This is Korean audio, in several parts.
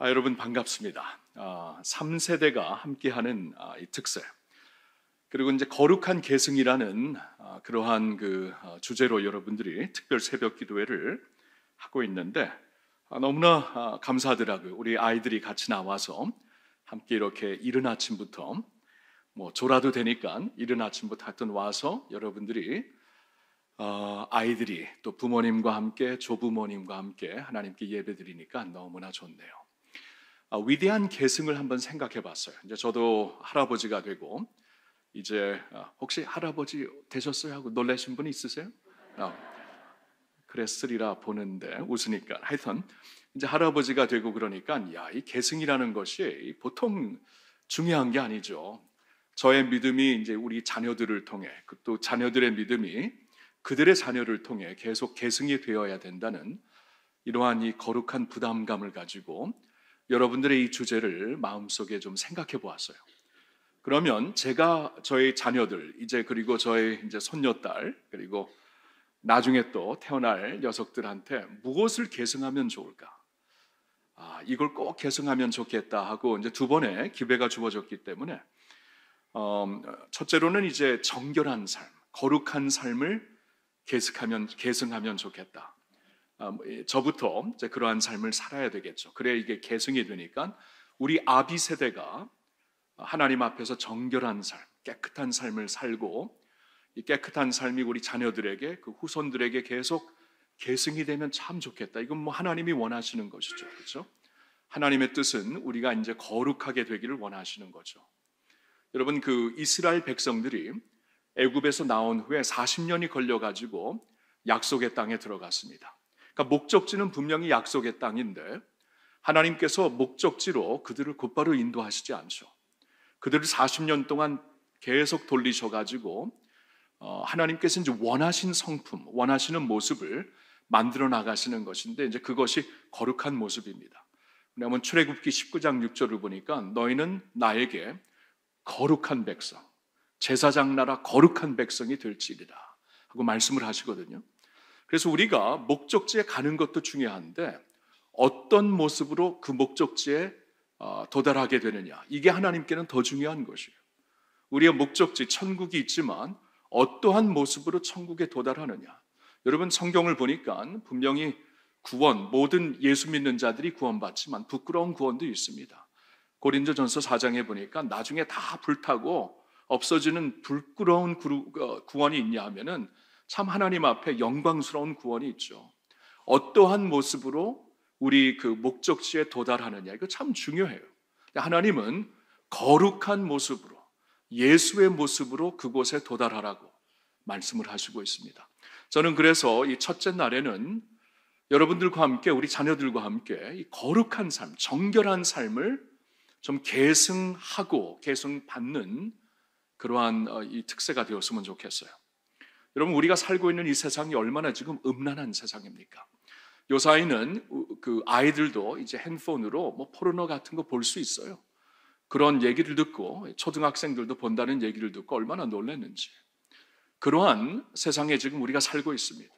여러분 반갑습니다. 3세대가 함께하는 이 특세, 그리고 이제 거룩한 계승이라는 그러한 주제로 여러분들이 특별 새벽 기도회를 하고 있는데 너무나 감사하더라고요. 우리 아이들이 같이 나와서 함께 이렇게 이른 아침부터 졸아도 되니까 이른 아침부터 하여튼 와서 여러분들이 아이들이 또 부모님과 함께 조부모님과 함께 하나님께 예배드리니까 너무나 좋네요. 위대한 계승을 한번 생각해 봤어요. 이제 저도 할아버지가 되고 이제 혹시 할아버지 되셨어요? 하고 놀라신 분 있으세요? 그랬으리라 보는데 웃으니까 하여튼 이제 할아버지가 되고 그러니까 이 계승이라는 것이 보통 중요한 게 아니죠. 저의 믿음이 이제 우리 자녀들을 통해 또 자녀들의 믿음이 그들의 자녀를 통해 계속 계승이 되어야 된다는 이러한 이 거룩한 부담감을 가지고 여러분들의 이 주제를 마음속에 좀 생각해 보았어요. 그러면 제가 저의 자녀들 그리고 저의 이제 손녀딸 그리고 나중에 또 태어날 녀석들한테 무엇을 계승하면 좋을까? 이걸 꼭 계승하면 좋겠다 하고 이제 두 번의 기회가 주어졌기 때문에 첫째로는 이제 정결한 삶, 거룩한 삶을 계승하면 좋겠다. 저부터 이제 그러한 삶을 살아야 되겠죠. 그래야 이게 계승이 되니까 우리 아비 세대가 하나님 앞에서 정결한 삶, 깨끗한 삶을 살고 이 깨끗한 삶이 우리 자녀들에게 그 후손들에게 계속 계승이 되면 참 좋겠다. 이건 하나님이 원하시는 것이죠. 그렇죠? 하나님의 뜻은 우리가 이제 거룩하게 되기를 원하시는 거죠. 여러분 이스라엘 백성들이 애굽에서 나온 후에 40년이 걸려 가지고 약속의 땅에 들어갔습니다. 그러니까 목적지는 분명히 약속의 땅인데 하나님께서 목적지로 그들을 곧바로 인도하시지 않죠. 그들을 40년 동안 계속 돌리셔가지고 하나님께서 이제 원하신 성품, 원하시는 모습을 만들어 나가시는 것인데 이제 그것이 거룩한 모습입니다. 왜냐하면 출애굽기 19장 6절을 보니까 너희는 나에게 거룩한 백성, 제사장 나라 거룩한 백성이 될지리라 하고 말씀을 하시거든요. 그래서 우리가 목적지에 가는 것도 중요한데 어떤 모습으로 그 목적지에 도달하게 되느냐, 이게 하나님께는 더 중요한 것이에요. 우리의 목적지 천국이 있지만 어떠한 모습으로 천국에 도달하느냐. 여러분 성경을 보니까 분명히 모든 예수 믿는 자들이 구원받지만 부끄러운 구원도 있습니다. 고린도전서 4장에 보니까 나중에 다 불타고 없어지는 부끄러운 구원이 있냐 하면은 참 하나님 앞에 영광스러운 구원이 있죠. 어떠한 모습으로 우리 그 목적지에 도달하느냐, 이거 참 중요해요. 하나님은 거룩한 모습으로, 예수의 모습으로 그곳에 도달하라고 말씀을 하시고 있습니다. 저는 그래서 이 첫째 날에는 여러분들과 함께, 우리 자녀들과 함께 이 거룩한 삶, 정결한 삶을 좀 계승받는 그러한 이 특세가 되었으면 좋겠어요. 여러분 우리가 살고 있는 이 세상이 얼마나 지금 음란한 세상입니까? 요사이는 아이들도 이제 핸드폰으로 포르노 같은 거 볼 수 있어요. 그런 얘기를 듣고 초등학생들도 본다는 얘기를 듣고 얼마나 놀랐는지. 그러한 세상에 지금 우리가 살고 있습니다.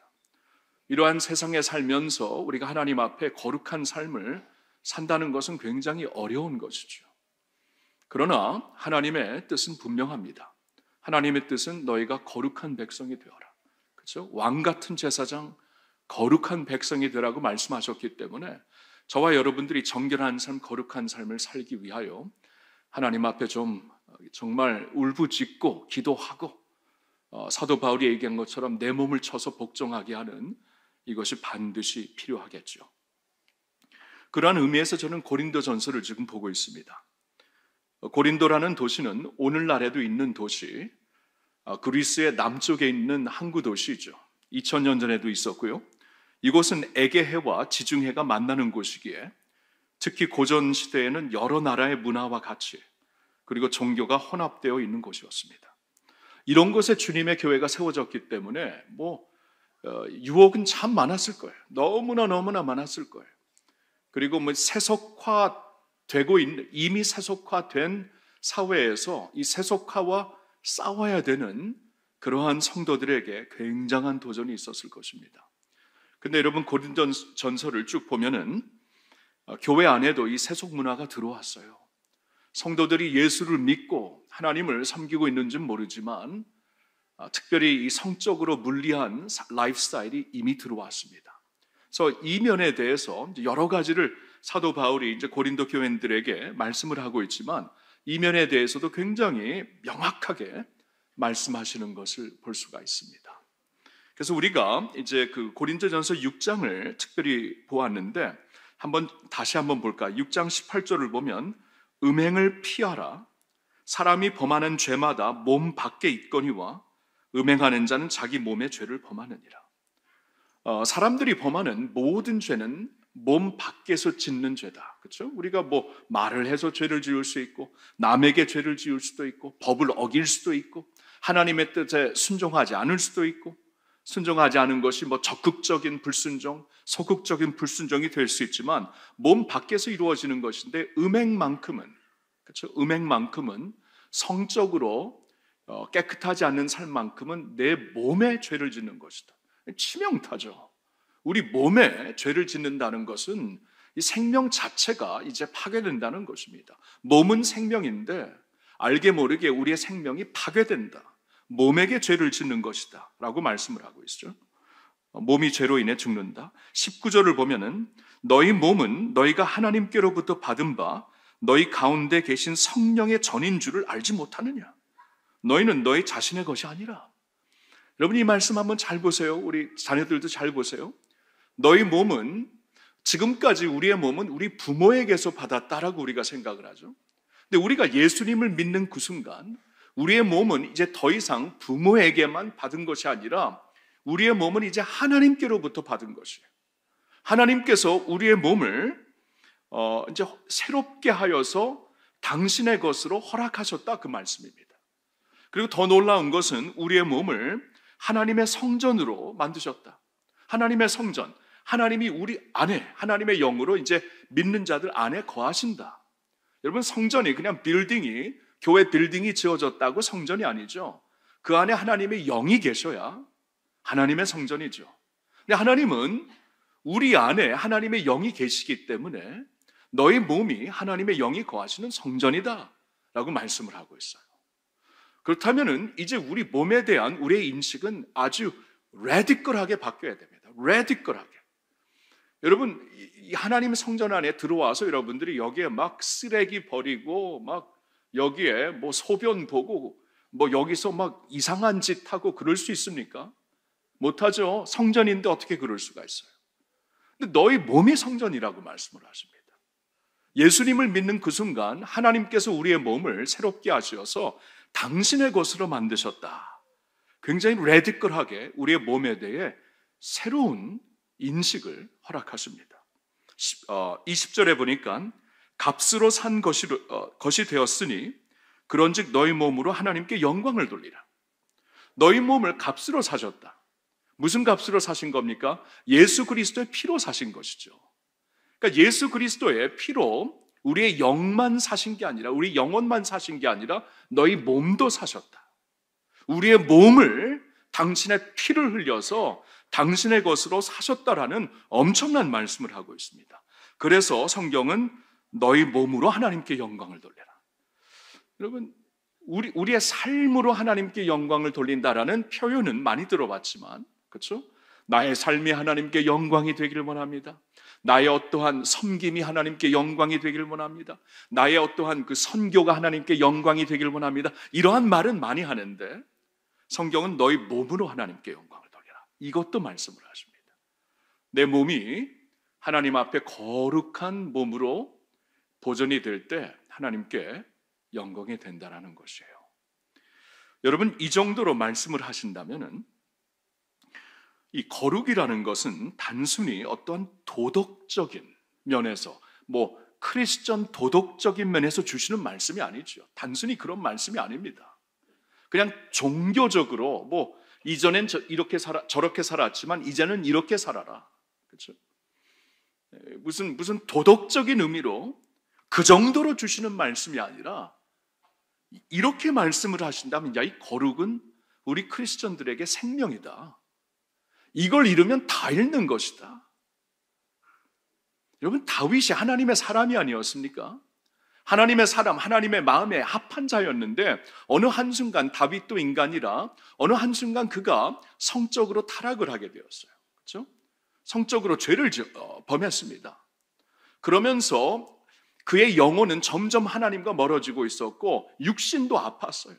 이러한 세상에 살면서 우리가 하나님 앞에 거룩한 삶을 산다는 것은 굉장히 어려운 것이죠. 그러나 하나님의 뜻은 분명합니다. 하나님의 뜻은 너희가 거룩한 백성이 되어라. 그렇죠? 왕 같은 제사장, 거룩한 백성이 되라고 말씀하셨기 때문에 저와 여러분들이 정결한 삶, 거룩한 삶을 살기 위하여 하나님 앞에 정말 울부짖고 기도하고 사도 바울이 얘기한 것처럼 내 몸을 쳐서 복종하게 하는 이것이 반드시 필요하겠죠. 그러한 의미에서 저는 고린도전서를 지금 보고 있습니다. 고린도라는 도시는 오늘날에도 있는 도시, 그리스의 남쪽에 있는 항구 도시죠. 2000년 전에도 있었고요. 이곳은 에게해와 지중해가 만나는 곳이기에 특히 고전 시대에는 여러 나라의 문화와 가치 그리고 종교가 혼합되어 있는 곳이었습니다. 이런 곳에 주님의 교회가 세워졌기 때문에 유혹은 참 많았을 거예요. 너무나 많았을 거예요. 그리고 이미 세속화된 사회에서 이 세속화와 싸워야 되는 그러한 성도들에게 굉장한 도전이 있었을 것입니다. 근데 여러분 고린도전서를 쭉 보면은 교회 안에도 이 세속 문화가 들어왔어요. 성도들이 예수를 믿고 하나님을 섬기고 있는지는 모르지만 특별히 이 성적으로 물리한 라이프 스타일이 이미 들어왔습니다. 그래서 이 면에 대해서 여러 가지를 사도 바울이 이제 고린도 교인들에게 말씀을 하고 있지만 이 면에 대해서도 굉장히 명확하게 말씀하시는 것을 볼 수가 있습니다. 그래서 우리가 이제 그 고린도전서 6장을 특별히 보았는데 다시 한번 볼까? 6장 18절을 보면 음행을 피하라. 사람이 범하는 죄마다 몸 밖에 있거니와 음행하는 자는 자기 몸의 죄를 범하느니라. 사람들이 범하는 모든 죄는 몸 밖에서 짓는 죄다. 그렇죠? 우리가 뭐 말을 해서 죄를 지을 수 있고 남에게 죄를 지을 수도 있고 법을 어길 수도 있고 하나님의 뜻에 순종하지 않을 수도 있고 순종하지 않은 것이 뭐 적극적인 불순종, 소극적인 불순종이 될 수 있지만 몸 밖에서 이루어지는 것인데 음행만큼은 그렇죠? 음행만큼은 성적으로 깨끗하지 않는 삶만큼은 내 몸에 죄를 짓는 것이다. 치명타죠. 우리 몸에 죄를 짓는다는 것은 이 생명 자체가 이제 파괴된다는 것입니다. 몸은 생명인데 알게 모르게 우리의 생명이 파괴된다. 몸에게 죄를 짓는 것이다 라고 말씀을 하고 있죠. 몸이 죄로 인해 죽는다. 19절을 보면은 너희 몸은 너희가 하나님께로부터 받은 바 너희 가운데 계신 성령의 전인 줄을 알지 못하느냐. 너희는 너희 자신의 것이 아니라. 여러분 이 말씀 한번 잘 보세요. 우리 자녀들도 잘 보세요. 너희 몸은 지금까지 우리의 몸은 우리 부모에게서 받았다라고 우리가 생각을 하죠. 근데 우리가 예수님을 믿는 그 순간 우리의 몸은 이제 더 이상 부모에게만 받은 것이 아니라 우리의 몸은 이제 하나님께로부터 받은 것이에요. 하나님께서 우리의 몸을 이제 새롭게 하여서 당신의 것으로 허락하셨다 그 말씀입니다. 그리고 더 놀라운 것은 우리의 몸을 하나님의 성전으로 만드셨다. 하나님의 성전, 하나님이 우리 안에 하나님의 영으로 이제 믿는 자들 안에 거하신다. 여러분 성전이 그냥 빌딩이 교회 빌딩이 지어졌다고 성전이 아니죠. 그 안에 하나님의 영이 계셔야 하나님의 성전이죠. 근데 하나님은 우리 안에 하나님의 영이 계시기 때문에 너희 몸이 하나님의 영이 거하시는 성전이다 라고 말씀을 하고 있어요. 그렇다면 이제 우리 몸에 대한 우리의 인식은 아주 레디컬하게 바뀌어야 됩니다. 레디컬하게. 여러분 이 하나님의 성전 안에 들어와서 여러분들이 여기에 막 쓰레기 버리고 막 여기에 뭐 소변 보고 뭐 여기서 막 이상한 짓 하고 그럴 수 있습니까? 못하죠. 성전인데 어떻게 그럴 수가 있어요? 근데 너희 몸이 성전이라고 말씀을 하십니다. 예수님을 믿는 그 순간 하나님께서 우리의 몸을 새롭게 하셔서 당신의 것으로 만드셨다. 굉장히 레디컬하게 우리의 몸에 대해 새로운 인식을 허락하십니다. 20절에 보니까 값으로 산 것이 되었으니 그런즉 너희 몸으로 하나님께 영광을 돌리라. 너희 몸을 값으로 사셨다. 무슨 값으로 사신 겁니까? 예수 그리스도의 피로 사신 것이죠. 그러니까 예수 그리스도의 피로 우리의 영만 사신 게 아니라 우리 영혼만 사신 게 아니라 너희 몸도 사셨다. 우리의 몸을 당신의 피를 흘려서 당신의 것으로 사셨다라는 엄청난 말씀을 하고 있습니다. 그래서 성경은 너희 몸으로 하나님께 영광을 돌려라. 여러분, 우리의 삶으로 하나님께 영광을 돌린다라는 표현은 많이 들어봤지만, 그렇죠? 나의 삶이 하나님께 영광이 되기를 원합니다. 나의 어떠한 섬김이 하나님께 영광이 되기를 원합니다. 나의 어떠한 그 선교가 하나님께 영광이 되기를 원합니다. 이러한 말은 많이 하는데 성경은 너희 몸으로 하나님께 영광을 돌려라. 이것도 말씀을 하십니다. 내 몸이 하나님 앞에 거룩한 몸으로 보존이 될 때 하나님께 영광이 된다는 것이에요. 여러분 이 정도로 말씀을 하신다면은 이 거룩이라는 것은 단순히 어떠한 도덕적인 면에서 뭐 크리스천 도덕적인 면에서 주시는 말씀이 아니죠. 단순히 그런 말씀이 아닙니다. 그냥 종교적으로 뭐 이전엔 이렇게 저렇게 살았지만 이제는 이렇게 살아라. 그렇죠? 무슨 도덕적인 의미로 그 정도로 주시는 말씀이 아니라 이렇게 말씀을 하신다면 야, 이 거룩은 우리 크리스천들에게 생명이다. 이걸 잃으면 다 잃는 것이다. 여러분, 다윗이 하나님의 사람이 아니었습니까? 하나님의 사람, 하나님의 마음에 합한 자였는데 어느 한순간 다윗도 인간이라 어느 한순간 그가 성적으로 타락을 하게 되었어요. 그렇죠? 성적으로 죄를 범했습니다. 그러면서 그의 영혼은 점점 하나님과 멀어지고 있었고 육신도 아팠어요.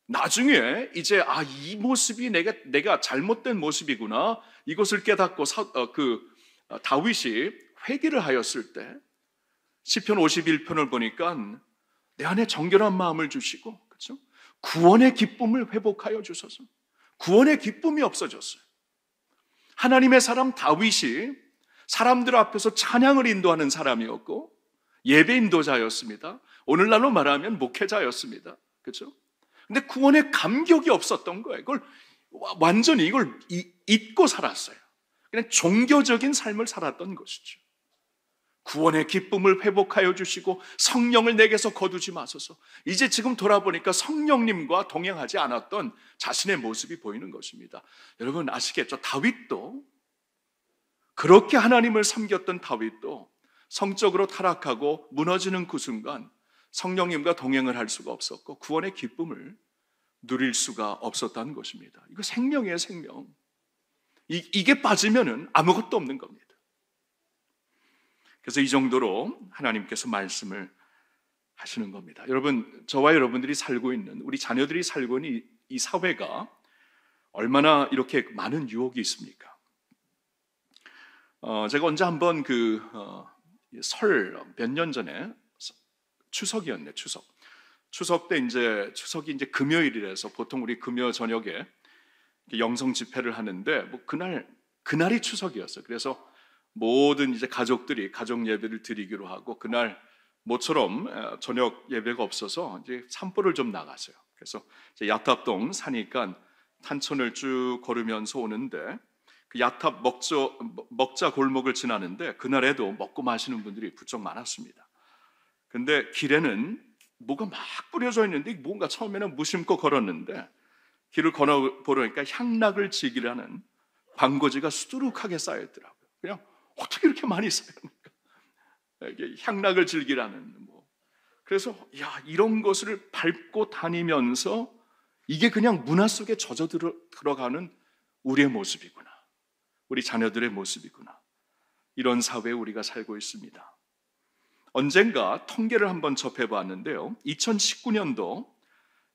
나중에 이제 이 모습이 내가 잘못된 모습이구나, 이것을 깨닫고 다윗이 회개를 하였을 때 시편 51편을 보니까 내 안에 정결한 마음을 주시고, 그렇죠? 구원의 기쁨을 회복하여 주셔서 구원의 기쁨이 없어졌어요. 하나님의 사람 다윗이 사람들 앞에서 찬양을 인도하는 사람이었고 예배 인도자였습니다. 오늘날로 말하면 목회자였습니다. 그렇죠? 근데 구원의 감격이 없었던 거예요. 이걸 완전히 잊고 살았어요. 그냥 종교적인 삶을 살았던 것이죠. 구원의 기쁨을 회복하여 주시고 성령을 내게서 거두지 마소서. 이제 지금 돌아보니까 성령님과 동행하지 않았던 자신의 모습이 보이는 것입니다. 여러분 아시겠죠? 다윗도, 그렇게 하나님을 섬겼던 다윗도 성적으로 타락하고 무너지는 그 순간 성령님과 동행을 할 수가 없었고 구원의 기쁨을 누릴 수가 없었다는 것입니다. 이거 생명이에요, 생명. 이게 빠지면은 아무것도 없는 겁니다. 그래서 이 정도로 하나님께서 말씀을 하시는 겁니다. 여러분, 저와 여러분들이 살고 있는, 우리 자녀들이 살고 있는 이 사회가 얼마나 이렇게 많은 유혹이 있습니까? 제가 언제 한번 설 몇 년 전에 추석이었네, 추석 때 추석이 이제 금요일이라서 보통 우리 금요 저녁에 영성 집회를 하는데 그날이 추석이었어요. 그래서 모든 이제 가족들이 가족 예배를 드리기로 하고 그날 모처럼 저녁 예배가 없어서 이제 산보를 좀 나갔어요. 그래서 이제 야탑동 사니까 탄천을 쭉 걸으면서 오는데 그 야탑 먹자 골목을 지나는데 그날에도 먹고 마시는 분들이 부쩍 많았습니다. 근데 길에는 뭐가 막 뿌려져 있는데 뭔가 처음에는 무심코 걸었는데 길을 걸어보니까 향락을 즐기라는 광고지가 수두룩하게 쌓여있더라고요. 그냥 어떻게 이렇게 많이 쌓여있습니까? 향락을 즐기라는 그래서 이런 것을 밟고 다니면서 이게 그냥 문화 속에 젖어 들어가는 우리의 모습이구나, 우리 자녀들의 모습이구나. 이런 사회에 우리가 살고 있습니다. 언젠가 통계를 한번 접해봤는데요, 2019년도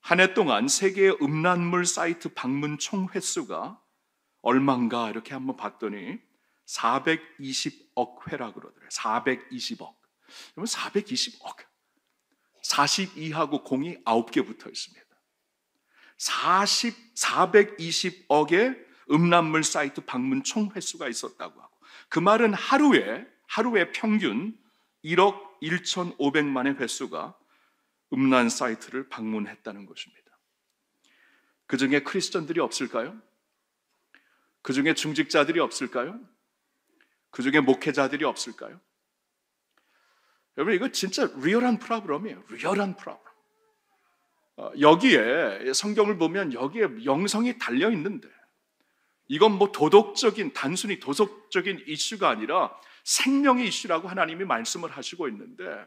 한 해 동안 세계의 음란물 사이트 방문 총 횟수가 얼마인가 이렇게 한번 봤더니 420억 회라 그러더래요. 420억. 그러면 420억. 42하고 0이 9개 붙어 있습니다. 420억의 음란물 사이트 방문 총 횟수가 있었다고 하고, 그 말은 하루에 평균 1억 1,500만의 횟수가 음란 사이트를 방문했다는 것입니다. 그 중에 크리스천들이 없을까요? 그 중에 중직자들이 없을까요? 그 중에 목회자들이 없을까요? 여러분, 이거 진짜 리얼한 프로블럼이에요. 리얼한 프로블럼. 여기에 성경을 보면 여기에 영성이 달려 있는데 이건 단순히 도덕적인 이슈가 아니라 생명의 이슈라고 하나님이 말씀을 하시고 있는데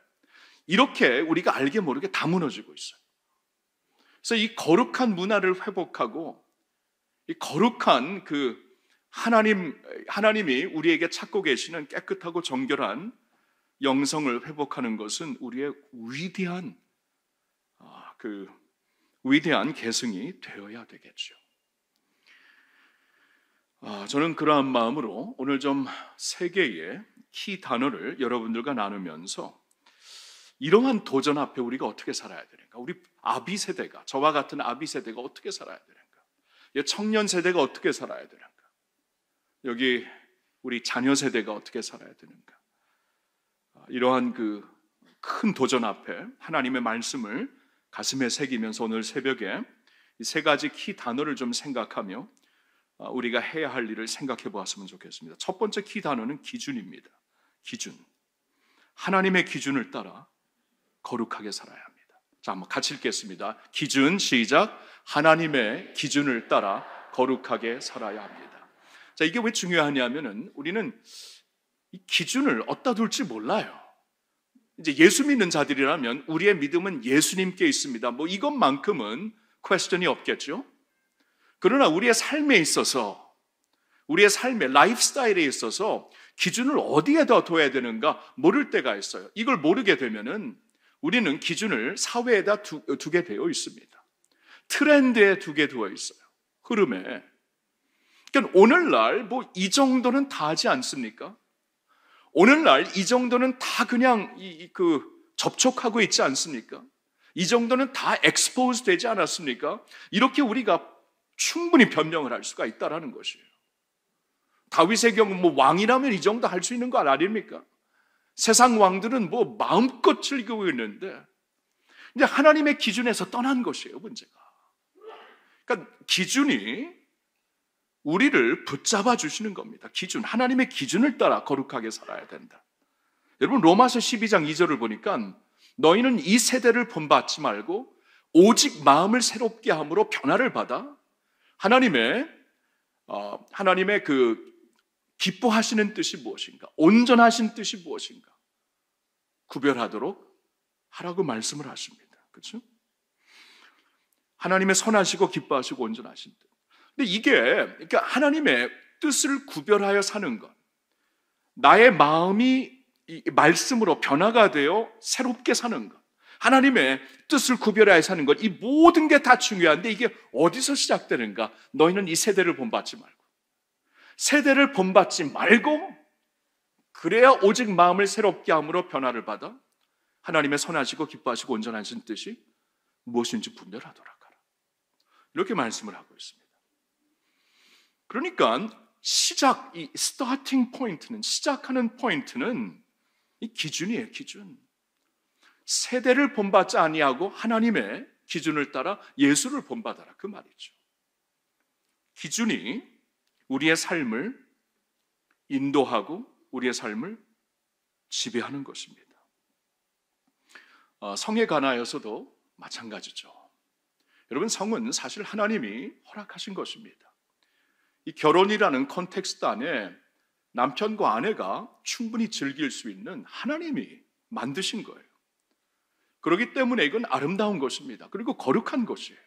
이렇게 우리가 알게 모르게 다 무너지고 있어요. 그래서 이 거룩한 문화를 회복하고 이 거룩한 하나님이 우리에게 찾고 계시는 깨끗하고 정결한 영성을 회복하는 것은 우리의 위대한 계승이 되어야 되겠죠. 저는 그러한 마음으로 오늘 좀 세 개의 키 단어를 여러분들과 나누면서 이러한 도전 앞에 우리가 어떻게 살아야 되는가, 우리 아비 세대가, 저와 같은 아비 세대가 어떻게 살아야 되는가, 청년 세대가 어떻게 살아야 되는가, 여기 우리 자녀 세대가 어떻게 살아야 되는가, 이러한 큰 도전 앞에 하나님의 말씀을 가슴에 새기면서 오늘 새벽에 이 세 가지 키 단어를 좀 생각하며 우리가 해야 할 일을 생각해 보았으면 좋겠습니다. 첫 번째 키 단어는 기준입니다. 기준. 하나님의 기준을 따라 거룩하게 살아야 합니다. 자, 한번 같이 읽겠습니다. 기준, 시작. 하나님의 기준을 따라 거룩하게 살아야 합니다. 자, 이게 왜 중요하냐면은 우리는 이 기준을 어디다 둘지 몰라요. 이제 예수 믿는 자들이라면 우리의 믿음은 예수님께 있습니다. 뭐 이것만큼은 퀘스천이 없겠죠. 그러나 우리의 삶에 있어서, 우리의 삶의 라이프 스타일에 있어서 기준을 어디에다 둬야 되는가 모를 때가 있어요. 이걸 모르게 되면은 우리는 기준을 사회에다 두게 되어 있습니다. 트렌드에 두게 되어 있어요. 흐름에. 그러니까 오늘날 뭐 이 정도는 다 하지 않습니까? 오늘날 이 정도는 다 그냥 접촉하고 있지 않습니까? 이 정도는 다 엑스포즈 되지 않았습니까? 이렇게 우리가 충분히 변명을 할 수가 있다라는 것이에요. 다윗의 경우 뭐 왕이라면 이 정도 할 수 있는 거 아닙니까? 세상 왕들은 뭐 마음껏 즐기고 있는데 이제 하나님의 기준에서 떠난 것이에요, 문제가. 그러니까 기준이 우리를 붙잡아 주시는 겁니다. 기준, 하나님의 기준을 따라 거룩하게 살아야 된다. 여러분 로마서 12장 2절을 보니까 너희는 이 세대를 본받지 말고 오직 마음을 새롭게 함으로 변화를 받아 하나님의 그 기뻐하시는 뜻이 무엇인가, 온전하신 뜻이 무엇인가 구별하도록 하라고 말씀을 하십니다. 그렇죠? 하나님의 선하시고 기뻐하시고 온전하신 뜻. 근데 이게 그러니까 하나님의 뜻을 구별하여 사는 것, 나의 마음이 이 말씀으로 변화가 되어 새롭게 사는 것, 하나님의 뜻을 구별하여 사는 것, 이 모든 게 다 중요한데 이게 어디서 시작되는가? 너희는 이 세대를 본받지 말고, 세대를 본받지 말고, 그래야 오직 마음을 새롭게 함으로 변화를 받아 하나님의 선하시고 기뻐하시고 온전하신 뜻이 무엇인지 분별하도록 하라. 이렇게 말씀을 하고 있습니다. 그러니까 이 스타팅 포인트는, 시작하는 포인트는 이 기준이에요, 기준. 세대를 본받지 아니하고 하나님의 기준을 따라 예수를 본받아라, 그 말이죠. 기준이 우리의 삶을 인도하고 우리의 삶을 지배하는 것입니다. 성에 관하여서도 마찬가지죠. 여러분, 성은 사실 하나님이 허락하신 것입니다. 이 결혼이라는 컨텍스트 안에 남편과 아내가 충분히 즐길 수 있는 하나님이 만드신 거예요. 그렇기 때문에 이건 아름다운 것입니다. 그리고 거룩한 것이에요.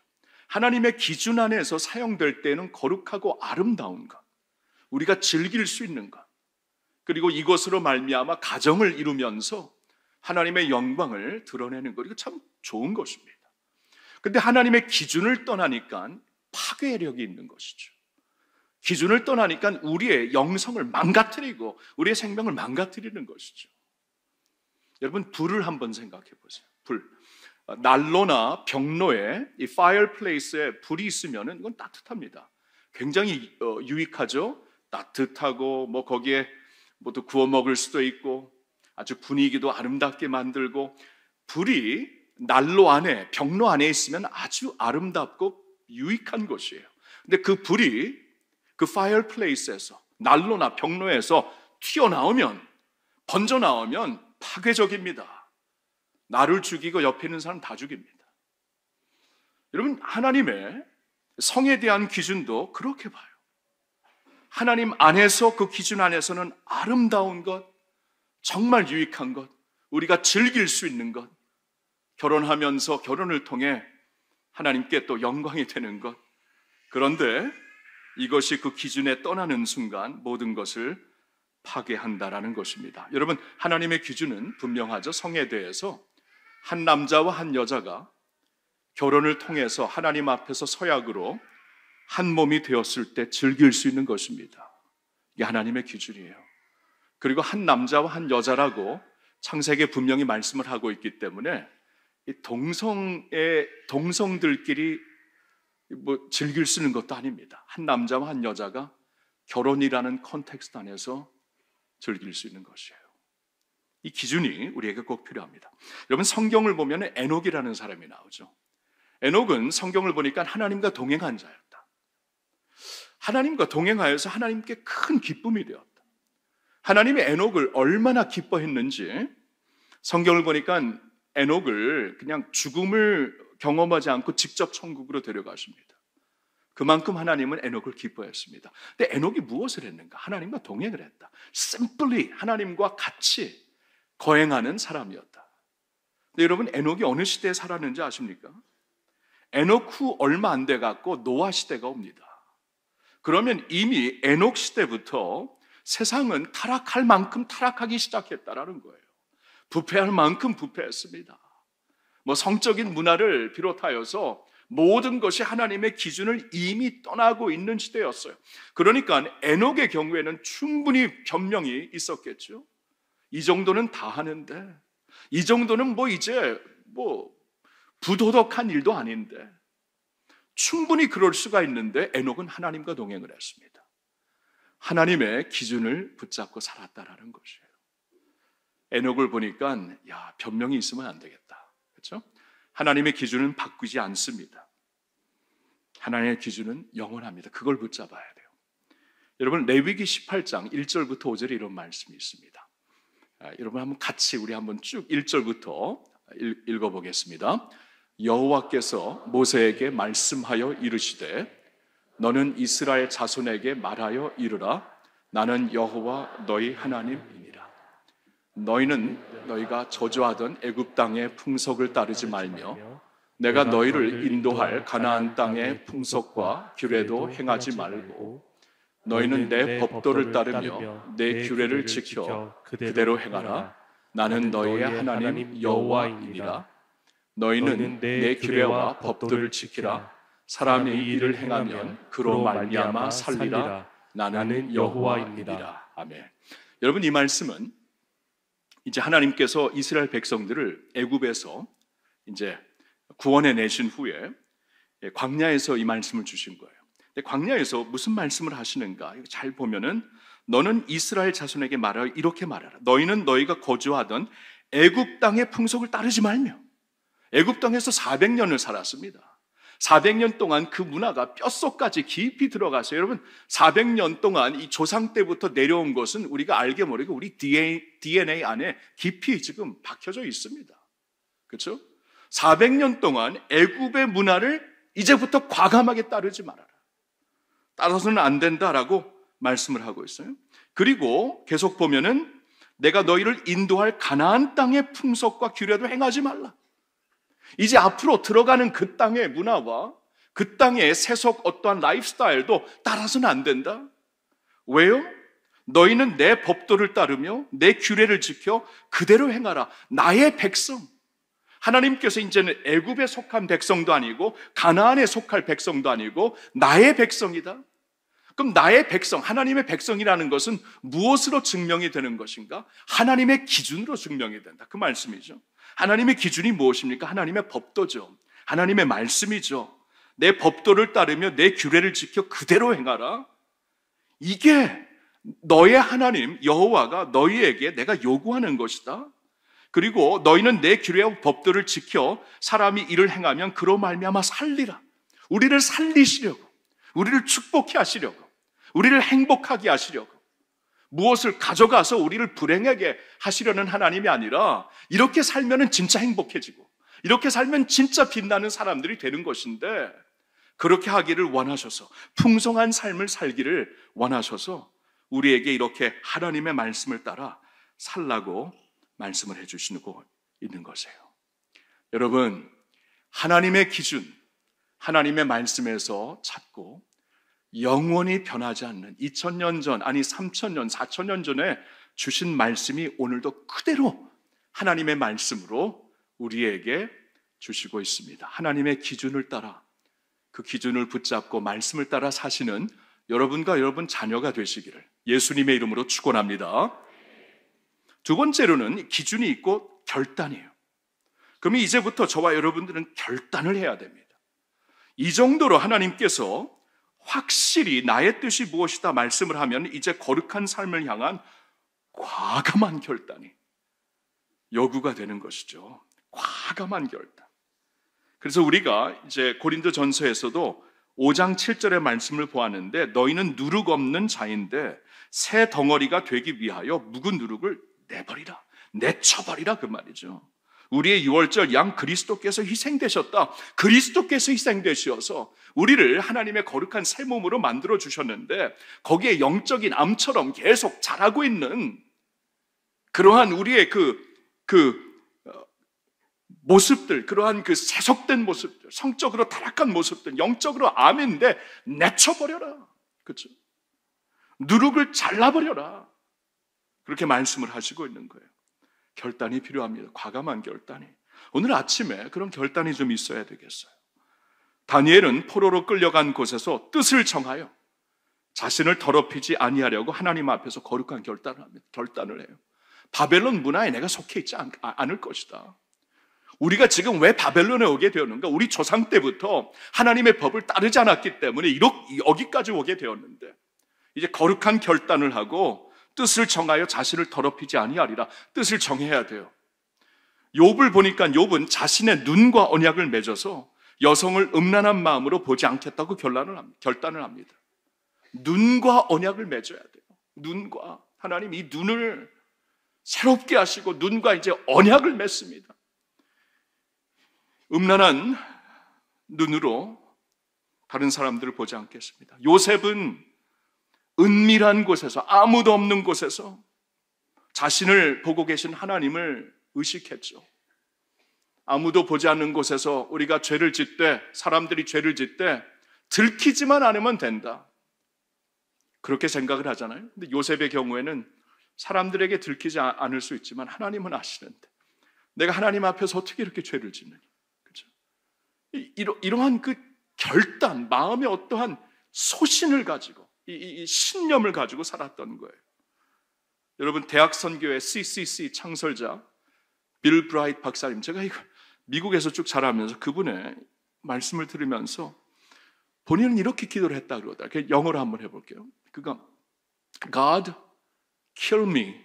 하나님의 기준 안에서 사용될 때는 거룩하고 아름다운 것, 우리가 즐길 수 있는 것, 그리고 이것으로 말미암아 가정을 이루면서 하나님의 영광을 드러내는 것, 이거 참 좋은 것입니다. 그런데 하나님의 기준을 떠나니까 파괴력이 있는 것이죠. 기준을 떠나니까 우리의 영성을 망가뜨리고 우리의 생명을 망가뜨리는 것이죠. 여러분, 불을 한번 생각해 보세요. 불. 난로나 벽로에 이 파이어플레이스에 불이 있으면 이건 따뜻합니다. 굉장히 유익하죠. 따뜻하고 뭐 거기에 뭐 또 구워 먹을 수도 있고 아주 분위기도 아름답게 만들고, 불이 난로 안에, 벽로 안에 있으면 아주 아름답고 유익한 것이에요. 근데 그 불이 그 파이어플레이스에서, 난로나 벽로에서 튀어나오면, 번져나오면 파괴적입니다. 나를 죽이고 옆에 있는 사람 다 죽입니다. 여러분, 하나님의 성에 대한 기준도 그렇게 봐요. 하나님 안에서, 그 기준 안에서는 아름다운 것, 정말 유익한 것, 우리가 즐길 수 있는 것, 결혼하면서 결혼을 통해 하나님께 또 영광이 되는 것. 그런데 이것이 그 기준에 떠나는 순간 모든 것을 파괴한다라는 것입니다. 여러분, 하나님의 기준은 분명하죠. 성에 대해서 한 남자와 한 여자가 결혼을 통해서 하나님 앞에서 서약으로 한 몸이 되었을 때 즐길 수 있는 것입니다. 이게 하나님의 기준이에요. 그리고 한 남자와 한 여자라고 창세기에 분명히 말씀을 하고 있기 때문에 이 동성들끼리 뭐 즐길 수 있는 것도 아닙니다. 한 남자와 한 여자가 결혼이라는 컨텍스트 안에서 즐길 수 있는 것이에요. 이 기준이 우리에게 꼭 필요합니다. 여러분, 성경을 보면 에녹이라는 사람이 나오죠. 에녹은 성경을 보니까 하나님과 동행한 자였다. 하나님과 동행하여서 하나님께 큰 기쁨이 되었다. 하나님이 에녹을 얼마나 기뻐했는지 성경을 보니까 에녹을 그냥 죽음을 경험하지 않고 직접 천국으로 데려가십니다. 그만큼 하나님은 에녹을 기뻐했습니다. 근데 에녹이 무엇을 했는가? 하나님과 동행을 했다. simply 하나님과 같이 거행하는 사람이었다. 근데 여러분, 에녹이 어느 시대에 살았는지 아십니까? 에녹 후 얼마 안 돼 갖고 노아 시대가 옵니다. 그러면 이미 에녹 시대부터 세상은 타락할 만큼 타락하기 시작했다라는 거예요. 부패할 만큼 부패했습니다. 성적인 문화를 비롯하여서 모든 것이 하나님의 기준을 이미 떠나고 있는 시대였어요. 그러니까 에녹의 경우에는 충분히 변명이 있었겠죠. 이 정도는 다 하는데, 이 정도는 이제 부도덕한 일도 아닌데, 충분히 그럴 수가 있는데 에녹은 하나님과 동행을 했습니다. 하나님의 기준을 붙잡고 살았다라는 것이에요. 에녹을 보니까 변명이 있으면 안 되겠다. 그렇죠? 하나님의 기준은 바꾸지 않습니다. 하나님의 기준은 영원합니다. 그걸 붙잡아야 돼요. 여러분, 레위기 18장 1절부터 5절에 이런 말씀이 있습니다. 여러분 한번 같이 우리 한번 쭉 1절부터 읽어보겠습니다. 여호와께서 모세에게 말씀하여 이르시되 너는 이스라엘 자손에게 말하여 이르라. 나는 여호와 너희 하나님이니라. 너희는 너희가 저주하던 애굽 땅의 풍속을 따르지 말며 내가 너희를 인도할 가나안 땅의 풍속과 규례도 행하지 말고 너희는 내 법도를 따르며 내 규례를 지켜 그대로 행하라. 나는 너희의 하나님 여호와이니라. 너희는 내 규례와 법도를 지키라. 사람이 이를 행하면 그로 말미암아 살리라. 나는 여호와이니라. 아멘. 여러분, 이 말씀은 이제 하나님께서 이스라엘 백성들을 애굽에서 이제 구원해 내신 후에 광야에서 이 말씀을 주신 거예요. 근데 광야에서 무슨 말씀을 하시는가? 잘 보면은 너는 이스라엘 자손에게 말하여 이렇게 말하라. 너희는 너희가 거주하던 애굽 땅의 풍속을 따르지 말며. 애굽 땅에서 400년을 살았습니다. 400년 동안 그 문화가 뼛속까지 깊이 들어가서 여러분 400년 동안 이 조상 때부터 내려온 것은 우리가 알게 모르게 우리 DNA 안에 깊이 지금 박혀져 있습니다. 그렇죠? 400년 동안 애굽의 문화를 이제부터 과감하게 따르지 말아라. 따라서는 안 된다라고 말씀을 하고 있어요. 그리고 계속 보면은 내가 너희를 인도할 가나안 땅의 풍속과 규례도 행하지 말라. 이제 앞으로 들어가는 그 땅의 문화와 그 땅의 세속 어떠한 라이프 스타일도 따라서는 안 된다. 왜요? 너희는 내 법도를 따르며 내 규례를 지켜 그대로 행하라. 나의 백성. 하나님께서 이제는 애굽에 속한 백성도 아니고 가나안에 속할 백성도 아니고 나의 백성이다. 그럼 나의 백성, 하나님의 백성이라는 것은 무엇으로 증명이 되는 것인가? 하나님의 기준으로 증명이 된다. 그 말씀이죠. 하나님의 기준이 무엇입니까? 하나님의 법도죠. 하나님의 말씀이죠. 내 법도를 따르며 내 규례를 지켜 그대로 행하라. 이게 너의 하나님 여호와가 너희에게 내가 요구하는 것이다. 그리고 너희는 내 규례와 법도를 지켜 사람이 이를 행하면 그로 말미암아 살리라. 우리를 살리시려고, 우리를 축복해 하시려고, 우리를 행복하게 하시려고, 무엇을 가져가서 우리를 불행하게 하시려는 하나님이 아니라 이렇게 살면 진짜 행복해지고 이렇게 살면 진짜 빛나는 사람들이 되는 것인데, 그렇게 하기를 원하셔서 풍성한 삶을 살기를 원하셔서 우리에게 이렇게 하나님의 말씀을 따라 살라고 말씀을 해주시고 있는 것이에요. 여러분, 하나님의 기준, 하나님의 말씀에서 찾고 영원히 변하지 않는 2000년 전, 아니 3000년, 4000년 전에 주신 말씀이 오늘도 그대로 하나님의 말씀으로 우리에게 주시고 있습니다. 하나님의 기준을 따라, 그 기준을 붙잡고 말씀을 따라 사시는 여러분과 여러분 자녀가 되시기를 예수님의 이름으로 축원합니다. 두 번째로는 기준이 있고 결단이에요. 그러면 이제부터 저와 여러분들은 결단을 해야 됩니다. 이 정도로 하나님께서 확실히 나의 뜻이 무엇이다 말씀을 하면 이제 거룩한 삶을 향한 과감한 결단이 요구가 되는 것이죠. 과감한 결단. 그래서 우리가 이제 고린도전서에서도 5장 7절의 말씀을 보았는데, 너희는 누룩 없는 자인데 새 덩어리가 되기 위하여 묵은 누룩을 내버리라, 내쳐버리라, 그 말이죠. 우리의 유월절 양 그리스도께서 희생되셨다. 그리스도께서 희생되셔서 우리를 하나님의 거룩한 새 몸으로 만들어 주셨는데 거기에 영적인 암처럼 계속 자라고 있는 그러한 우리의 모습들, 그러한 그 세속된 모습들, 성적으로 타락한 모습들, 영적으로 암인데 내쳐버려라. 그렇죠? 누룩을 잘라버려라. 그렇게 말씀을 하시고 있는 거예요. 결단이 필요합니다. 과감한 결단이. 오늘 아침에 그런 결단이 좀 있어야 되겠어요. 다니엘은 포로로 끌려간 곳에서 뜻을 정하여 자신을 더럽히지 아니하려고 하나님 앞에서 거룩한 결단을 합니다. 결단을 해요. 바벨론 문화에 내가 속해 있지 않을 것이다. 우리가 지금 왜 바벨론에 오게 되었는가? 우리 조상 때부터 하나님의 법을 따르지 않았기 때문에 여기까지 오게 되었는데 이제 거룩한 결단을 하고 뜻을 정하여 자신을 더럽히지 아니하리라. 뜻을 정해야 돼요. 욥을 보니까 욥은 자신의 눈과 언약을 맺어서 여성을 음란한 마음으로 보지 않겠다고 결단을 합니다. 눈과 언약을 맺어야 돼요. 눈과 하나님 이 눈을 새롭게 하시고 눈과 이제 언약을 맺습니다. 음란한 눈으로 다른 사람들을 보지 않겠습니다. 요셉은 은밀한 곳에서 아무도 없는 곳에서 자신을 보고 계신 하나님을 의식했죠. 아무도 보지 않는 곳에서 우리가 죄를 짓되 사람들이 죄를 짓되 들키지만 않으면 된다. 그렇게 생각을 하잖아요. 근데 요셉의 경우에는 사람들에게 들키지 않을 수 있지만 하나님은 아시는데 내가 하나님 앞에서 어떻게 이렇게 죄를 짓느냐. 그렇죠? 이러한 그 결단, 마음의 어떠한 소신을 가지고 이 신념을 가지고 살았던 거예요. 여러분 대학 선교회 CCC 창설자 빌 브라이트 박사님, 제가 이거 미국에서 쭉 자라면서 그분의 말씀을 들으면서 본인은 이렇게 기도를 했다 그러다. 영어로 한번 해볼게요. 그가 God, kill me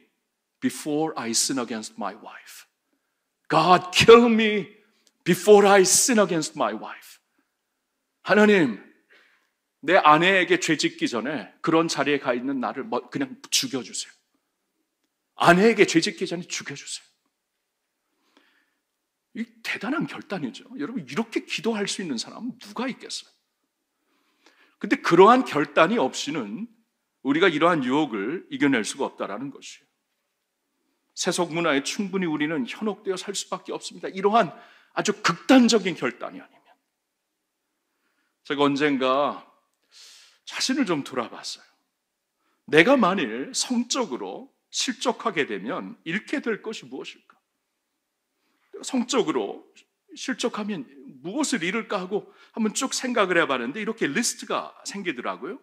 before I sin against my wife. God, kill me before I sin against my wife. 하나님, 내 아내에게 죄 짓기 전에 그런 자리에 가 있는 나를 그냥 죽여주세요. 아내에게 죄 짓기 전에 죽여주세요. 이 대단한 결단이죠. 여러분 이렇게 기도할 수 있는 사람은 누가 있겠어요? 근데 그러한 결단이 없이는 우리가 이러한 유혹을 이겨낼 수가 없다라는 것이에요. 세속 문화에 충분히 우리는 현혹되어 살 수밖에 없습니다. 이러한 아주 극단적인 결단이 아니면. 제가 언젠가 자신을 좀 돌아봤어요. 내가 만일 성적으로 실족하게 되면 잃게 될 것이 무엇일까? 성적으로 실족하면 무엇을 잃을까 하고 한번 쭉 생각을 해봤는데 이렇게 리스트가 생기더라고요.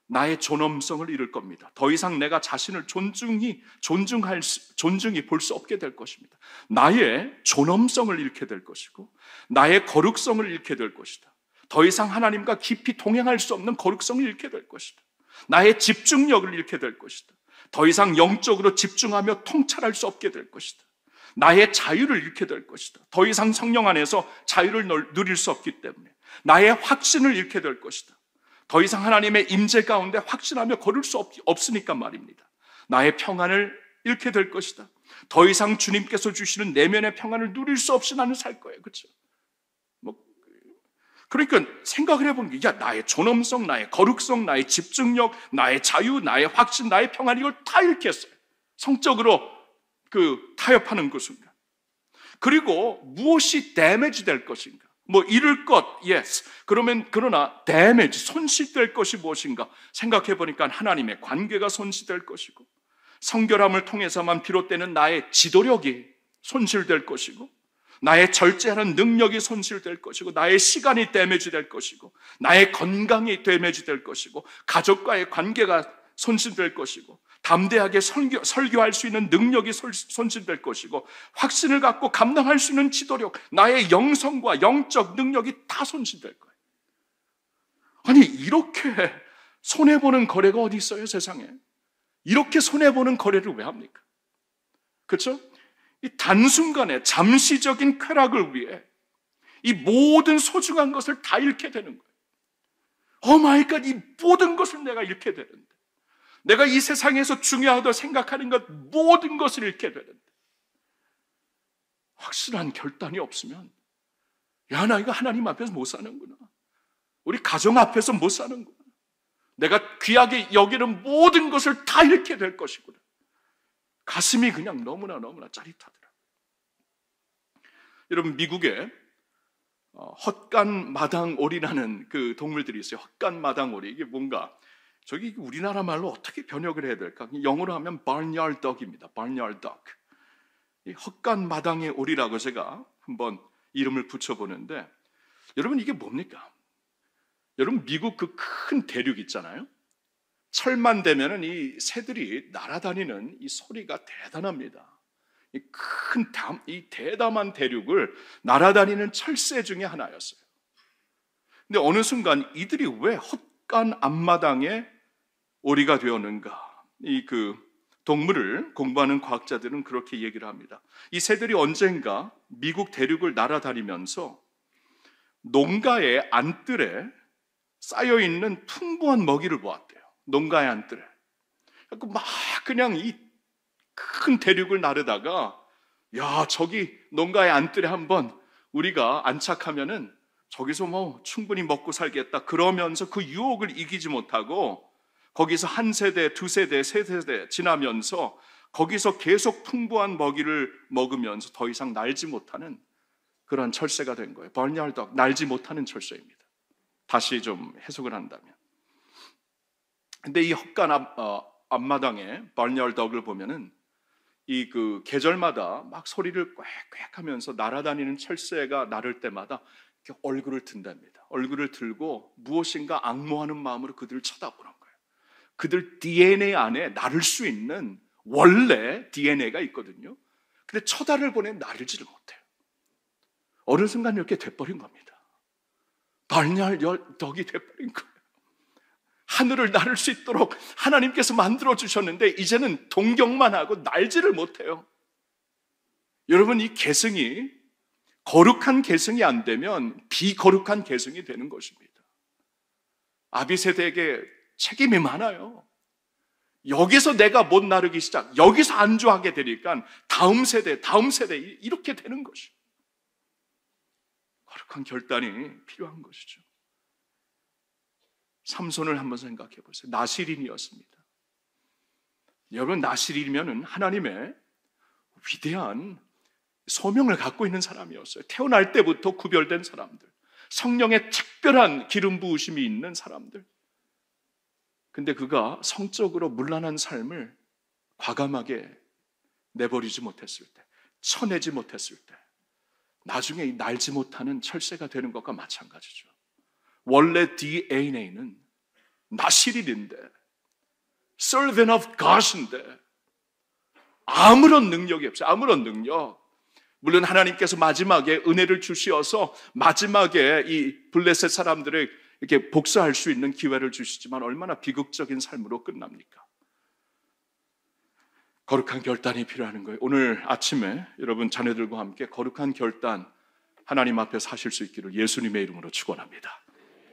나의 존엄성을 잃을 겁니다. 더 이상 내가 자신을 존중히 볼 수 없게 될 것입니다. 나의 존엄성을 잃게 될 것이고 나의 거룩성을 잃게 될 것이다. 더 이상 하나님과 깊이 동행할 수 없는 거룩성을 잃게 될 것이다. 나의 집중력을 잃게 될 것이다. 더 이상 영적으로 집중하며 통찰할 수 없게 될 것이다. 나의 자유를 잃게 될 것이다. 더 이상 성령 안에서 자유를 누릴 수 없기 때문에 나의 확신을 잃게 될 것이다. 더 이상 하나님의 임재 가운데 확신하며 걸을 수 없으니까 말입니다. 나의 평안을 잃게 될 것이다. 더 이상 주님께서 주시는 내면의 평안을 누릴 수 없이 나는 살 거예요. 그렇죠? 그러니까 생각을 해보는 게 나의 존엄성, 나의 거룩성, 나의 집중력, 나의 자유, 나의 확신, 나의 평안 이걸 다 잃겠어요. 성적으로 타협하는 그 순간. 그리고 무엇이 데미지 될 것인가? 잃을 것, yes. 그러나 데미지, 손실될 것이 무엇인가? 생각해 보니까 하나님의 관계가 손실될 것이고 성결함을 통해서만 비롯되는 나의 지도력이 손실될 것이고 나의 절제하는 능력이 손실될 것이고 나의 시간이 데미지 될 것이고 나의 건강이 데미지 될 것이고 가족과의 관계가 손실될 것이고 담대하게 설교할 수 있는 능력이 손실될 것이고 확신을 갖고 감당할 수 있는 지도력, 나의 영성과 영적 능력이 다 손실될 거예요. 아니 이렇게 손해보는 거래가 어디 있어요 세상에? 이렇게 손해보는 거래를 왜 합니까? 그렇죠? 이 단순간에 잠시적인 쾌락을 위해 이 모든 소중한 것을 다 잃게 되는 거예요. 오 마이 갓, 이 모든 것을 내가 잃게 되는데 내가 이 세상에서 중요하다고 생각하는 것 모든 것을 잃게 되는데 확실한 결단이 없으면 야, 나 이거 하나님 앞에서 못 사는구나. 우리 가정 앞에서 못 사는구나. 내가 귀하게 여기는 모든 것을 다 잃게 될 것이구나. 가슴이 그냥 너무나 짜릿하더라. 여러분, 미국에 헛간 마당오리라는 그 동물들이 있어요. 헛간 마당오리. 이게 뭔가 저기 우리나라 말로 어떻게 번역을 해야 될까? 영어로 하면 barnyard dog입니다. barnyard dog. 이 헛간 마당의 오리라고 제가 한번 이름을 붙여보는데, 여러분 이게 뭡니까? 여러분 미국 그 큰 대륙 있잖아요. 철만 되면은 이 새들이 날아다니는 이 소리가 대단합니다. 이 대담한 대륙을 날아다니는 철새 중에 하나였어요. 근데 어느 순간 이들이 왜 헛간 앞마당에 오리가 되었는가? 이 동물을 공부하는 과학자들은 그렇게 얘기를 합니다. 이 새들이 언젠가 미국 대륙을 날아다니면서 농가의 안뜰에 쌓여있는 풍부한 먹이를 보았대요. 농가의 안뜰에. 막 그냥 이 큰 대륙을 나르다가 야, 저기 농가의 안뜰에 한번 우리가 안착하면은 저기서 뭐 충분히 먹고 살겠다 그러면서 그 유혹을 이기지 못하고 거기서 한 세대, 두 세대, 세 세대 지나면서 거기서 계속 풍부한 먹이를 먹으면서 더 이상 날지 못하는 그런 철새가 된 거예요. barnyard dog, 날지 못하는 철새입니다. 다시 좀 해석을 한다면. 근데 이 헛간 앞마당에 barnyard dog을 보면은 이 계절마다 막 소리를 꽥꽥 하면서 날아다니는 철새가 나를 때마다 이렇게 얼굴을 든답니다. 얼굴을 들고 무엇인가 앙모하는 마음으로 그들을 쳐다보는 거예요. 그들 DNA 안에 나를 수 있는 원래 DNA가 있거든요. 근데 쳐다를 보내 나르지를 못해요. 어느 순간 이렇게 돼버린 겁니다. barnyard dog이 돼버린 거예요. 하늘을 나를 수 있도록 하나님께서 만들어주셨는데 이제는 동경만 하고 날지를 못해요. 여러분, 이 계승이 거룩한 계승이 안 되면 비거룩한 계승이 되는 것입니다. 아비세대에게 책임이 많아요. 여기서 내가 못 나르기 시작, 여기서 안주하게 되니까 다음 세대 이렇게 되는 것이죠. 거룩한 결단이 필요한 것이죠. 삼손을 한번 생각해 보세요. 나실인이었습니다. 여러분, 나실인이면은 하나님의 위대한 소명을 갖고 있는 사람이었어요. 태어날 때부터 구별된 사람들, 성령의 특별한 기름 부으심이 있는 사람들. 근데 그가 성적으로 문란한 삶을 과감하게 내버리지 못했을 때, 쳐내지 못했을 때, 나중에 이 날지 못하는 철새가 되는 것과 마찬가지죠. 원래 DNA는 나실인인데, servant of God인데 아무런 능력이 없어요. 아무런 능력. 물론 하나님께서 마지막에 은혜를 주시어서 마지막에 이 블레셋 사람들을 이렇게 복수할 수 있는 기회를 주시지만 얼마나 비극적인 삶으로 끝납니까? 거룩한 결단이 필요한 거예요. 오늘 아침에 여러분 자녀들과 함께 거룩한 결단 하나님 앞에서 하실 수 있기를 예수님의 이름으로 축원합니다.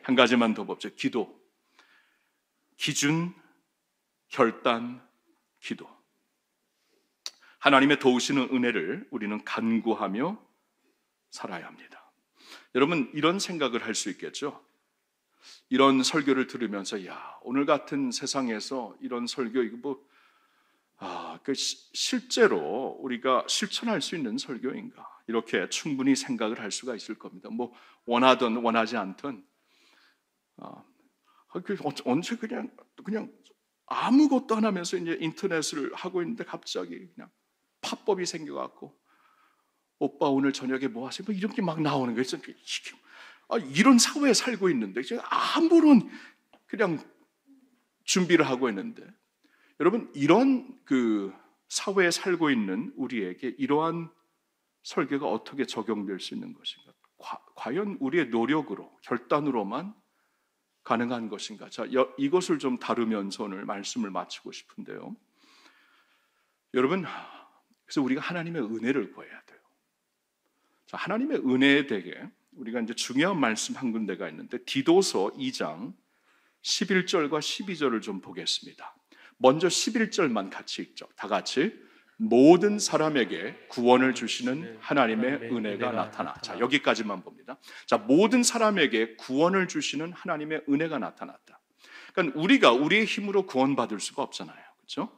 한 가지만 더 봅시다. 기도. 기준, 결단, 기도. 하나님의 도우시는 은혜를 우리는 간구하며 살아야 합니다. 여러분, 이런 생각을 할 수 있겠죠? 이런 설교를 들으면서 야, 오늘 같은 세상에서 이런 설교 이거 실제로 우리가 실천할 수 있는 설교인가? 이렇게 충분히 생각을 할 수가 있을 겁니다. 원하든 원하지 않든 언제 그냥 아무것도 안 하면서 이제 인터넷을 하고 있는데 갑자기 그냥 팝법이 생겨갖고 오빠 오늘 저녁에 뭐 하세요? 이렇게 막 나오는 거예요. 이런 사회에 살고 있는데 아무런 그냥 준비를 하고 있는데 여러분 이런 사회에 살고 있는 우리에게 이러한 설교가 어떻게 적용될 수 있는 것인가? 과연 우리의 노력으로 결단으로만 가능한 것인가? 자, 이것을 좀 다루면서 오늘 말씀을 마치고 싶은데요. 여러분, 그래서 우리가 하나님의 은혜를 구해야 돼요. 자, 하나님의 은혜에 대해 우리가 이제 중요한 말씀 한 군데가 있는데 디도서 2장 11절과 12절을 좀 보겠습니다. 먼저 11절만 같이 읽죠. 다 같이 모든 사람에게 구원을 주시는 하나님의 은혜가 나타나. 자, 여기까지만 봅니다. 자, 모든 사람에게 구원을 주시는 하나님의 은혜가 나타났다. 그러니까 우리가 우리의 힘으로 구원받을 수가 없잖아요. 그렇죠?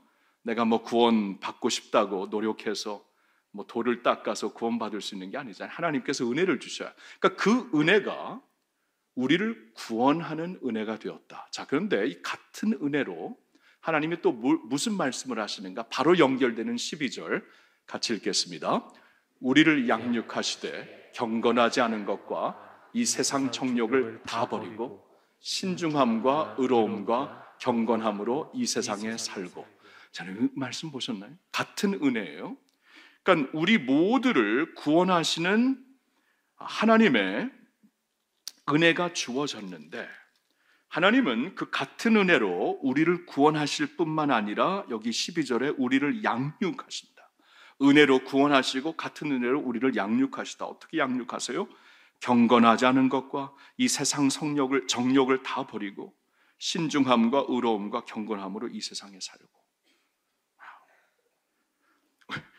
내가 뭐 구원 받고 싶다고 노력해서 뭐 돌을 닦아서 구원받을 수 있는 게 아니잖아요. 하나님께서 은혜를 주셔야. 그러니까 그 은혜가 우리를 구원하는 은혜가 되었다. 자, 그런데 이 같은 은혜로 하나님이 또 무슨 말씀을 하시는가? 바로 연결되는 12절 같이 읽겠습니다. 우리를 양육하시되 경건하지 않은 것과 이 세상 정욕을 다 버리고 신중함과 의로움과 경건함으로 이 세상에 살고. 자, 이 말씀 보셨나요? 같은 은혜예요. 그러니까 우리 모두를 구원하시는 하나님의 은혜가 주어졌는데, 하나님은 그 같은 은혜로 우리를 구원하실 뿐만 아니라 여기 12절에 우리를 양육하신다. 은혜로 구원하시고 같은 은혜로 우리를 양육하시다. 어떻게 양육하세요? 경건하지 않은 것과 이 세상 정욕을 다 버리고 신중함과 의로움과 경건함으로 이 세상에 살고.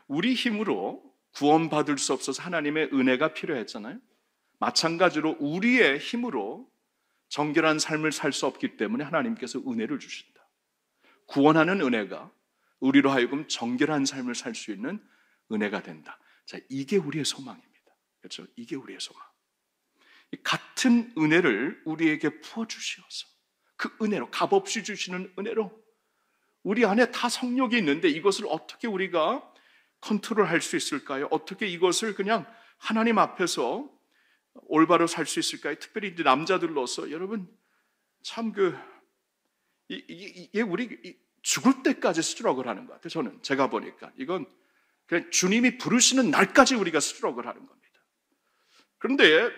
우리 힘으로 구원받을 수 없어서 하나님의 은혜가 필요했잖아요. 마찬가지로 우리의 힘으로 정결한 삶을 살 수 없기 때문에 하나님께서 은혜를 주신다. 구원하는 은혜가 우리로 하여금 정결한 삶을 살 수 있는 은혜가 된다. 자, 이게 우리의 소망입니다. 그렇죠? 이게 우리의 소망. 같은 은혜를 우리에게 부어주시어서 그 은혜로, 값없이 주시는 은혜로 우리 안에 다 성욕이 있는데 이것을 어떻게 우리가 컨트롤할 수 있을까요? 어떻게 이것을 그냥 하나님 앞에서 올바로 살 수 있을까요? 특별히 이제 남자들로서 여러분 참 이게 우리 죽을 때까지 스트러글 하는 것 같아요. 저는 제가 보니까 이건 그냥 주님이 부르시는 날까지 우리가 스트러글 하는 겁니다. 그런데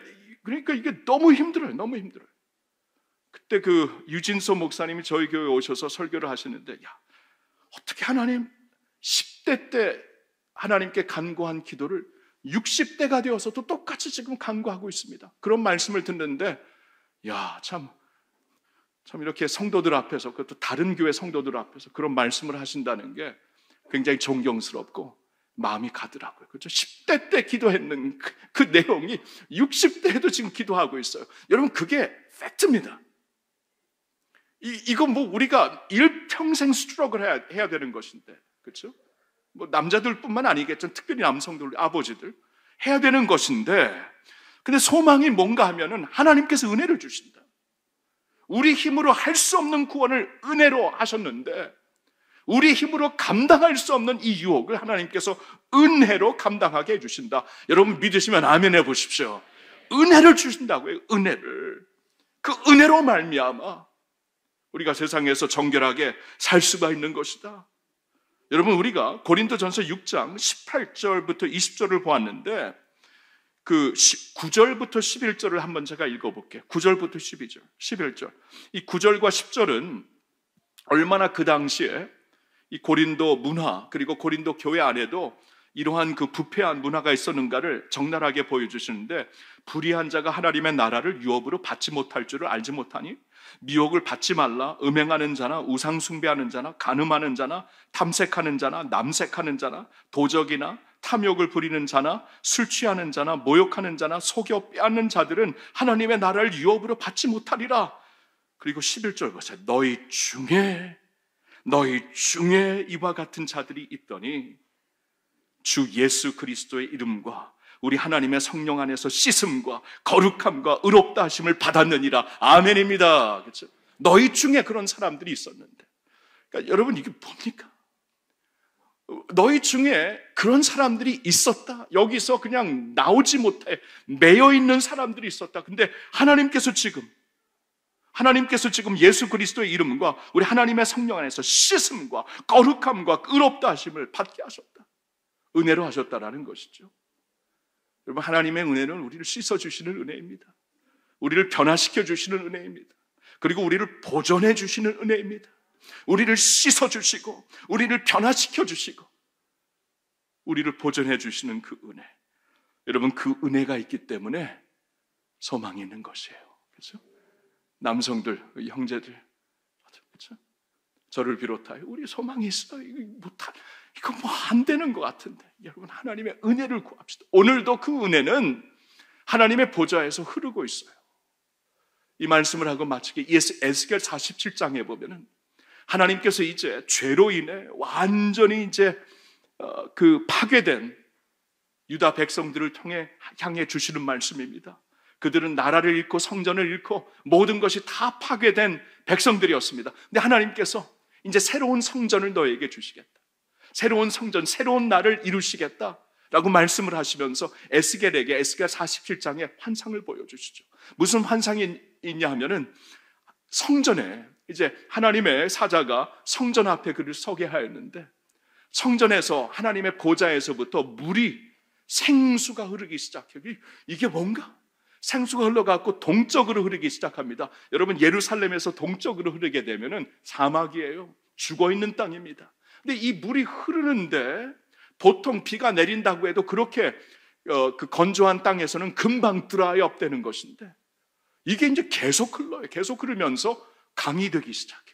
그러니까 이게 너무 힘들어요. 너무 힘들어요. 그때 그 유진소 목사님이 저희 교회에 오셔서 설교를 하시는데, 야, 어떻게 하나님 10대 때 하나님께 간구한 기도를 60대가 되어서도 똑같이 지금 간구하고 있습니다. 그런 말씀을 듣는데, 야, 참 이렇게 성도들 앞에서, 그것도 다른 교회 성도들 앞에서 그런 말씀을 하신다는 게 굉장히 존경스럽고 마음이 가더라고요. 그렇죠? 10대 때 기도했는 그 내용이 60대에도 지금 기도하고 있어요. 여러분, 그게 팩트입니다. 이건 뭐 우리가 일평생 스트러글 해야 되는 것인데, 그렇죠? 뭐 남자들뿐만 아니겠죠. 특별히 남성들, 아버지들 해야 되는 것인데, 근데 소망이 뭔가 하면은 하나님께서 은혜를 주신다. 우리 힘으로 할 수 없는 구원을 은혜로 하셨는데, 우리 힘으로 감당할 수 없는 이 유혹을 하나님께서 은혜로 감당하게 해주신다. 여러분 믿으시면 아멘 해보십시오. 은혜를 주신다고요. 은혜를. 그 은혜로 말미암아 우리가 세상에서 정결하게 살 수가 있는 것이다. 여러분, 우리가 고린도전서 6장 18절부터 20절을 보았는데 그 9절부터 11절을 한번 제가 읽어볼게요. 9절부터 12절, 11절. 이 9절과 10절은 얼마나 그 당시에 이 고린도 문화, 그리고 고린도 교회 안에도 이러한 그 부패한 문화가 있었는가를 적나라하게 보여주시는데, 불의한 자가 하나님의 나라를 유업으로 받지 못할 줄을 알지 못하니 미혹을 받지 말라. 음행하는 자나 우상 숭배하는 자나 간음하는 자나 탐색하는 자나 남색하는 자나 도적이나 탐욕을 부리는 자나 술 취하는 자나 모욕하는 자나 속여 빼앗는 자들은 하나님의 나라를 유업으로 받지 못하리라. 그리고 11절 보세요. 너희 중에 이와 같은 자들이 있더니 주 예수 그리스도의 이름과 우리 하나님의 성령 안에서 씻음과 거룩함과 의롭다 하심을 받았느니라. 아멘입니다. 그렇죠? 너희 중에 그런 사람들이 있었는데, 그러니까 여러분 이게 뭡니까? 너희 중에 그런 사람들이 있었다. 여기서 그냥 나오지 못해 매여 있는 사람들이 있었다. 근데 하나님께서 지금 예수 그리스도의 이름과 우리 하나님의 성령 안에서 씻음과 거룩함과 의롭다 하심을 받게 하셨다. 은혜로 하셨다라는 것이죠. 여러분, 하나님의 은혜는 우리를 씻어주시는 은혜입니다. 우리를 변화시켜 주시는 은혜입니다. 그리고 우리를 보존해 주시는 은혜입니다. 우리를 씻어주시고 우리를 변화시켜 주시고 우리를 보존해 주시는 그 은혜. 여러분, 그 은혜가 있기 때문에 소망이 있는 것이에요. 그렇죠? 남성들, 형제들, 그렇죠? 저를 비롯하여 우리 소망이 있어요. 이거 뭐 안 되는 것 같은데, 여러분 하나님의 은혜를 구합시다. 오늘도 그 은혜는 하나님의 보좌에서 흐르고 있어요. 이 말씀을 하고 마치게 에스겔 47장에 보면은 하나님께서 이제 죄로 인해 완전히 이제 그 파괴된 유다 백성들을 향해 주시는 말씀입니다. 그들은 나라를 잃고 성전을 잃고 모든 것이 다 파괴된 백성들이었습니다. 근데 하나님께서 이제 새로운 성전을 너에게 주시겠다, 새로운 성전, 새로운 나를 이루시겠다 라고 말씀을 하시면서 에스겔에게 에스겔 47장에 환상을 보여주시죠. 무슨 환상이 있냐 하면은 성전에 이제 하나님의 사자가 성전 앞에 그를 서게 하였는데, 성전에서 하나님의 보좌에서부터 물이, 생수가 흐르기 시작해요. 이게 뭔가? 생수가 흘러가고 동쪽으로 흐르기 시작합니다. 여러분, 예루살렘에서 동쪽으로 흐르게 되면은 사막이에요. 죽어있는 땅입니다. 근데 이 물이 흐르는데 보통 비가 내린다고 해도 그렇게 그 건조한 땅에서는 금방 드라이업 되는 것인데, 이게 이제 계속 흘러요. 계속 흐르면서 강이 되기 시작해.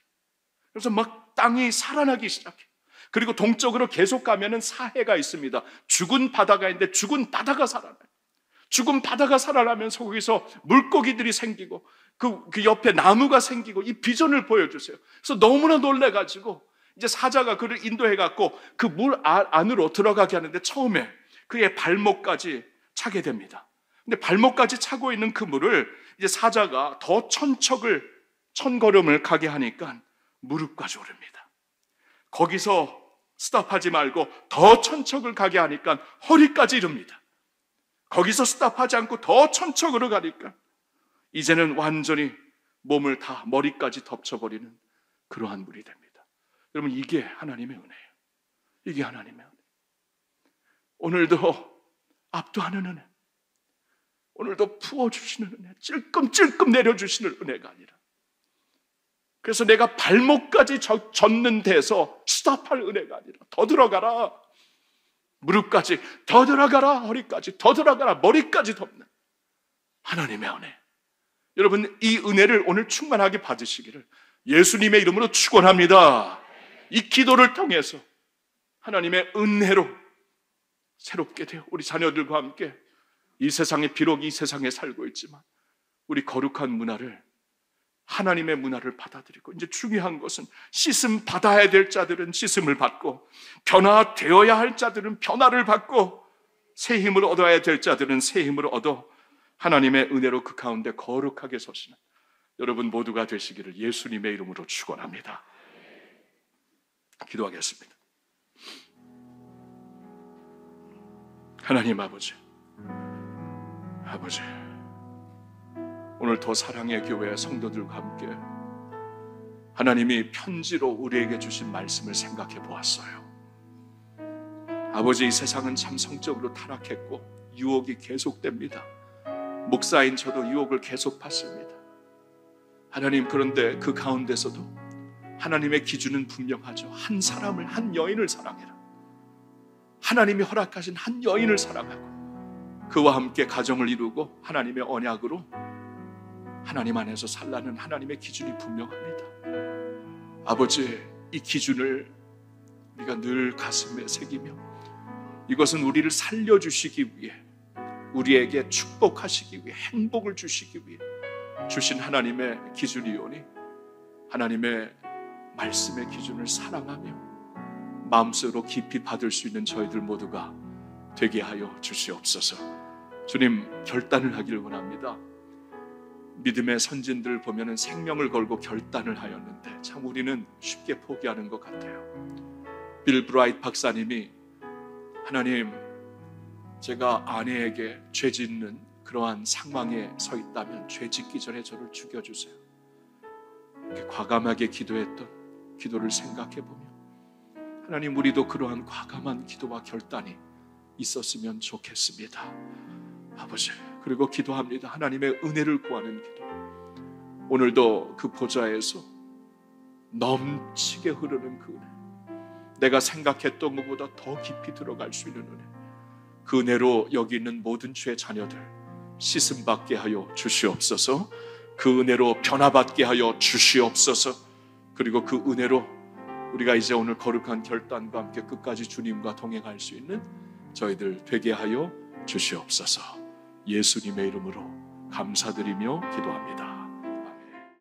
그래서 막 땅이 살아나기 시작해. 그리고 동쪽으로 계속 가면은 사해가 있습니다. 죽은 바다가 있는데 죽은 바다가 살아나요. 죽은 바다가 살아나면서 거기서 물고기들이 생기고 그 옆에 나무가 생기고, 이 비전을 보여주세요. 그래서 너무나 놀래가지고 이제 사자가 그를 인도해갖고 그 물 안으로 들어가게 하는데, 처음에 그의 발목까지 차게 됩니다. 근데 발목까지 차고 있는 그 물을 이제 사자가 더 천걸음을 가게 하니까 무릎까지 오릅니다. 거기서 스탑하지 말고 더 천척을 가게 하니까 허리까지 이릅니다. 거기서 스탑하지 않고 더 천척으로 가니까 이제는 완전히 몸을 다 머리까지 덮쳐버리는 그러한 물이 됩니다. 여러분, 이게 하나님의 은혜예요. 이게 하나님의 은혜. 오늘도 압도하는 은혜, 오늘도 부어주시는 은혜, 찔끔찔끔 내려주시는 은혜가 아니라, 그래서 내가 발목까지 젖는 데서 스탑할 은혜가 아니라 더 들어가라, 무릎까지 더 들어가라, 허리까지 더 들어가라, 머리까지 덮는 하나님의 은혜. 여러분, 이 은혜를 오늘 충만하게 받으시기를 예수님의 이름으로 축원합니다. 이 기도를 통해서 하나님의 은혜로 새롭게 되어 우리 자녀들과 함께 이 세상에, 비록 이 세상에 살고 있지만 우리 거룩한 문화를, 하나님의 문화를 받아들이고, 이제 중요한 것은 씻음 받아야 될 자들은 씻음을 받고, 변화되어야 할 자들은 변화를 받고, 새 힘을 얻어야 될 자들은 새 힘을 얻어 하나님의 은혜로 그 가운데 거룩하게 서시는 여러분 모두가 되시기를 예수님의 이름으로 축원합니다. 기도하겠습니다. 하나님 아버지, 오늘 더 사랑의 교회 성도들과 함께 하나님이 편지로 우리에게 주신 말씀을 생각해 보았어요. 아버지, 이 세상은 참 성적으로 타락했고 유혹이 계속됩니다. 목사인 저도 유혹을 계속 받습니다. 하나님, 그런데 그 가운데서도 하나님의 기준은 분명하죠. 한 사람을, 한 여인을 사랑해라. 하나님이 허락하신 한 여인을 사랑하고 그와 함께 가정을 이루고 하나님의 언약으로 하나님 안에서 살라는 하나님의 기준이 분명합니다. 아버지, 이 기준을 우리가 늘 가슴에 새기며, 이것은 우리를 살려주시기 위해, 우리에게 축복하시기 위해, 행복을 주시기 위해 주신 하나님의 기준이오니 하나님의 말씀의 기준을 사랑하며 마음속으로 깊이 받을 수 있는 저희들 모두가 되게 하여 주시옵소서. 주님, 결단을 하기를 원합니다. 믿음의 선진들을 보면 생명을 걸고 결단을 하였는데 참 우리는 쉽게 포기하는 것 같아요. 빌 브라이트 박사님이, 하나님, 제가 아내에게 죄 짓는 그러한 상황에 서 있다면 죄 짓기 전에 저를 죽여주세요. 이렇게 과감하게 기도했던 기도를 생각해 보면, 하나님, 우리도 그러한 과감한 기도와 결단이 있었으면 좋겠습니다. 아버지, 그리고 기도합니다. 하나님의 은혜를 구하는 기도. 오늘도 그 보좌에서 넘치게 흐르는 그 은혜, 내가 생각했던 것보다 더 깊이 들어갈 수 있는 은혜, 그 은혜로 여기 있는 모든 주의 자녀들 씻음받게 하여 주시옵소서. 그 은혜로 변화받게 하여 주시옵소서. 그리고 그 은혜로 우리가 이제 오늘 거룩한 결단과 함께 끝까지 주님과 동행할 수 있는 저희들 되게 하여 주시옵소서. 예수님의 이름으로 감사드리며 기도합니다.